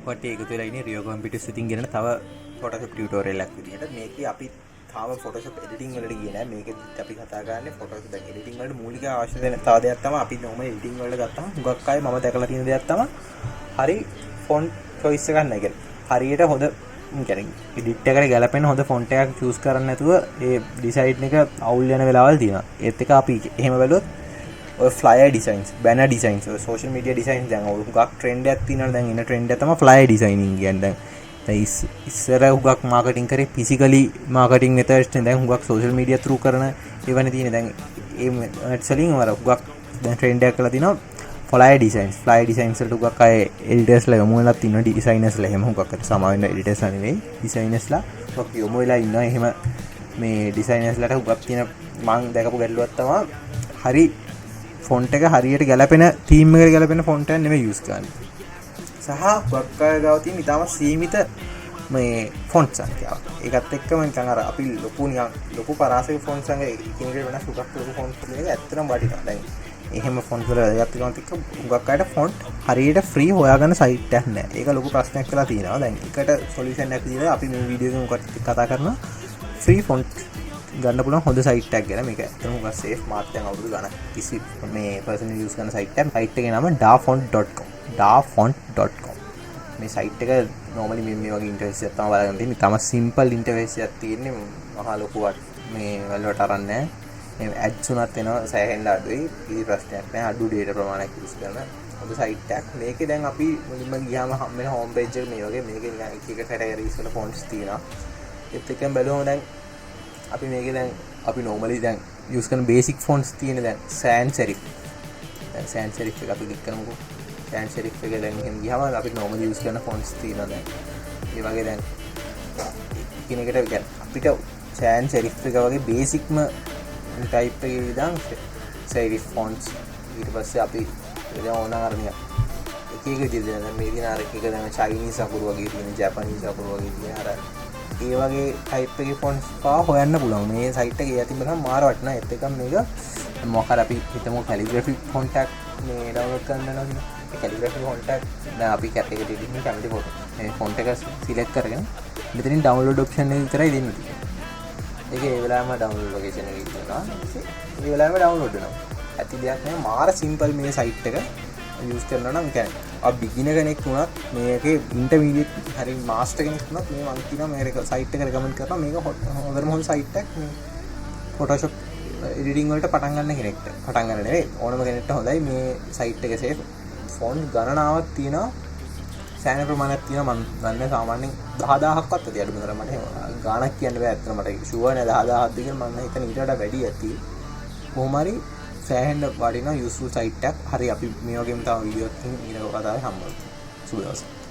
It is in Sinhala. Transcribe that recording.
කොට එකතු වෙලා ඉන්නේ රියෝ කම්පියුටර්ස් ඉතින් ගෙන තව Photoshop ටියුටෝරියල් එකක් විදියට. මේකේ අපි තාම Photoshop editing වලට ගියේ නෑ. මේකෙත් අපි කතා කරන්නේ Photoshop දැන් editing වලට මූලික අවශ්‍ය වෙන තව දෙයක් තමයි අපි normal editing වලට ගත්තම හුඟක් අය මම දැකලා තියෙන දෙයක් තමයි හරි font choice එකක් නැහැ කියලා. හරියට හොඳ කියන්නේ edit එකට ගැලපෙන හොඳ font එකක් choose කරන්නේ නැතුව ඒ design එක අවුල් වෙන වෙලාවල් තියෙනවා. ඒත් එක අපි එහෙම බැලුවොත් ඔය flyer designs, banner designs, ඔය social media designs දැන් ඔය හුඟක් trend එකක් තියෙනවා. දැන් ඉන්න trend එක තමයි flyer designing කියන්නේ. දැන් ඉස්සර හුඟක් marketing කරේ physically marketing methods දැන් හුඟක් social media through කරන ඒවනේ තියෙන්නේ. දැන් ඒ methods වලින් වර හුඟක් දැන් trend එකක් කරලා තිනවා flyer designs. flyer designs වලට හුඟක් අය editors ලා යොමු වෙලා තිනවා, designers ලා එහෙම හුඟක් සමා වෙන editors ලා නෙවෙයි designers ලා හුඟක් යොමු වෙලා ඉන්නවා. එහෙම මේ designers ලාට හුඟක් තියෙන මම දැකපු ගැටලුවක් තමයි හරි ෆොන්ට් එක හරියට ගැලපෙන තීම් එකට ගැලපෙන ෆොන්ට් එකක් නෙමෙයි යූස් කරන්නේ. සහ වක්කාය ගාව තියෙන ඉතාම සීමිත මේ ෆොන්ට් සංඛ්‍යාව. ඒකත් එක්කම නිකන් අර අපි ලොකු පරාසයක ෆොන්ට් සංඛ්‍යා එකිනෙකට වෙනස් උගක් ලොකු ෆොන්ට් එක ඇත්තටම වටිනවා. දැන් එහෙම ෆොන්ට් වල වැදගත් එකත් එක්ක උගක් අයට ෆොන්ට් හරියට ෆ්‍රී හොයාගන්න සයිට් එකක් නැහැ. ඒක ලොකු ප්‍රශ්නයක් වෙලා තියෙනවා. දැන් එකට සොලියුෂන් එකක් විදිහට අපි මේ වීඩියෝ එකේ මොකක්ද කතා කරනවා ෆ්‍රී ෆොන්ට් ගන්න පුළුවන් හොඳ සයිට් එකක් ගැන. මේක ඇත්තටම උගක් සේෆ්. මාත් දැන් අවුරුදු ගණන් කිසි මේ පර්සනල් යූස් කරන සයිට් එකක්. සයිට් එකේ නම dafont.com. dafont.com. මේ සයිට් එක normally මේ වගේ ඉන්ටර්ෆේස් එකක් තමයි බලන්න තියෙන්නේ. තම සිම්පල් ඉන්ටර්ෆේස් එකක් තියෙන්නේ. මහා ලොකුවට මේ වලට අරන් නැහැ. මේ ඇඩ්ස් උනත් එනවා සෑහෙන්න අඩුයි. කිසි ප්‍රශ්නයක් නැහැ. අඩු data ප්‍රමාණයක් යූස් කරන හොඳ සයිට් එකක්. මේකේ දැන් අපි මුලින්ම ගියාම හම්බෙන හෝම් පේජ් එක මේ වගේ. මේකේ නිකන් එක එක කැටගරිස් වල ෆොන්ට්ස් තියෙනවා. ඒත් එක්කම බලුවම දැන් අපි මේකේ දැන් අපි normally දැන් use කරන basic fonts තියෙන දැන් sans serif. දැන් sans serif එක අපි ක්ලික් කරමුකෝ. sans serif එක දැන් එහෙම ගියාම අපි normally use කරන fonts තියෙනවා දැන්. ඒ වගේ දැන් කිනෙකට කියන්නේ අපිට sans serif එක වගේ basicම type එකේ විදිහන් serif fonts ඊට පස්සේ අපි දැන් ඕන කරන්නේ එක එක විදිහට දැන් මේ දින අර එක දැන් Chinese අකුරු වගේ තියෙන Japanese අකුරු වගේ තියෙන අර ඒ වගේ type එකේ fonts පා හොයන්න පුළුවන්. මේ site එකේ යතින් බලන්න මාර වටිනා. ඒත් එකම මේක මොකක් හරි අපි හිතමු calligraphy font එකක් මේ download කරන්න යනවා කියලා. ඒ calligraphy font එක දැන් අපි cat එකට ඉදින්න කැමති ෆොටෝ. මේ font එක select කරගෙන මෙතනින් download option එක විතරයි දෙන්න තියෙන්නේ. ඒක ඒ වෙලාවෙම download location එකේ තියෙනවා. ඒ වෙලාවෙම download වෙනවා. ඇති දෙයක් නෑ. මාර simple මේ site එක use කරනවා නම් කියන්නේ beginner කෙනෙක් වුණත් මේකේ intermediate හරි master කෙනෙක් වුණත් මේ මම කියනවා මේ site එක recommend කරනවා. මේක හොඳම හොඳ site එකක් මේ Photoshop editing වලට පටන් ගන්න කෙනෙක්ට. පටන් ගන්න නෙවෙයි ඕනම කෙනෙක්ට හොඳයි. මේ site එක safe. font ගණනාවක් තියෙනවා. සෑහෙන ප්‍රමාණයක් තියෙනවා. මම දන්නේ සාමාන්‍යයෙන් 10000ක්වත් ඇති අඩුම තරම. මට එහෙම ගාණක් කියන්න බෑ ඇත්තට. මට sure නෑ 10000ක්ද කියලා. මම හිතන්නේ ඊට වඩා වැඩි ඇති. කොහොම හරි සෑහෙන්න වටිනා useful site එකක්. හරි අපි මේ වගේම තව වීඩියෝ එකකින් ඊළඟ කතාවේ හම්බ වෙමු. සුබ දවසක්.